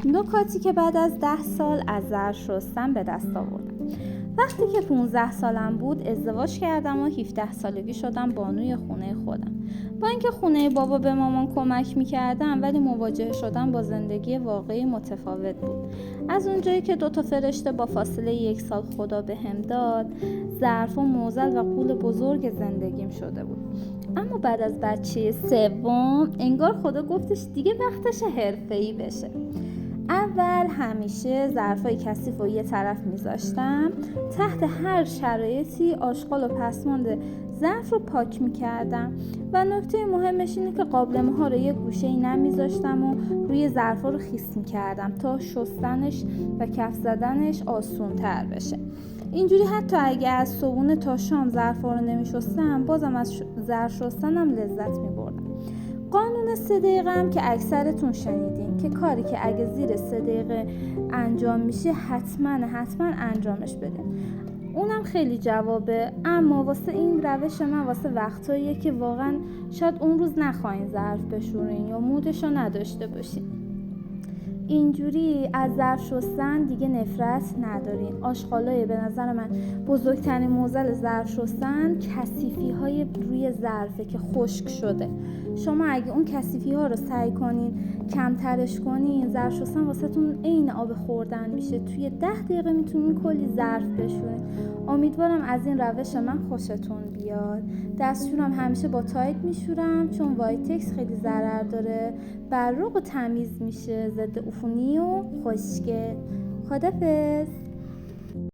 نکاتی که بعد از 10 سال از ظرف شستن به دست آوردم. وقتی که 15 سالم بود ازدواج کردم و 17 سالگی شدم بانوی خونه خودم. با اینکه خونه بابا به مامان کمک میکردم، ولی مواجه شدم با زندگی واقعی متفاوت بود. از اونجایی که 2 فرشته با فاصله 1 سال خدا بهم داد، ظرف و معضل و غول بزرگ زندگیم شده بود. اما بعد از بچه سوم انگار خدا گفتش دیگه وقتش حرفه‌ای بشه. اول همیشه ظرفای کثیف و یه طرف میذاشتم، تحت هر شرایطی آشغال و پسماند ظرف رو پاک میکردم و نکته مهمش اینه که قابلمه ها رو یه گوشه‌ای نمیذاشتم و روی ظرفا رو خیس میکردم تا شستنش و کف زدنش آسون تر بشه. اینجوری حتی اگه از صبحونه تا شام ظرفا رو نمیشستم، بازم از ظرف شستنم لذت میبردم. قانون 3 دقیقه هم که اکثرتون شنیدین که کاری که اگه زیر 3 دقیقه انجام میشه حتما انجامش بدین. اونم خیلی جوابه، اما واسه این روش من واسه وقتاییه که واقعا شاید اون روز نخواین ظرف بشورین یا مودشو نداشته باشین. اینجوری از ظرف شستن دیگه نفرت ندارین. آشغالای به نظر من بزرگترین معضل ظرف شستن کثیفی های روی ظرفه که خشک شده. شما اگه اون کثیفی ها رو سعی کنین کمترش کنین، ظرف شستن واسهتون عین آب خوردن میشه. توی 10 دقیقه میتونین کلی ظرف بشورین. امیدوارم از این روش من خوشتون بیاد. دستشویم همیشه با تایت میشورم چون وایتکس خیلی ضرر داره، براق و تمیز میشه، ضد عفونی و خشکه. خدافظ.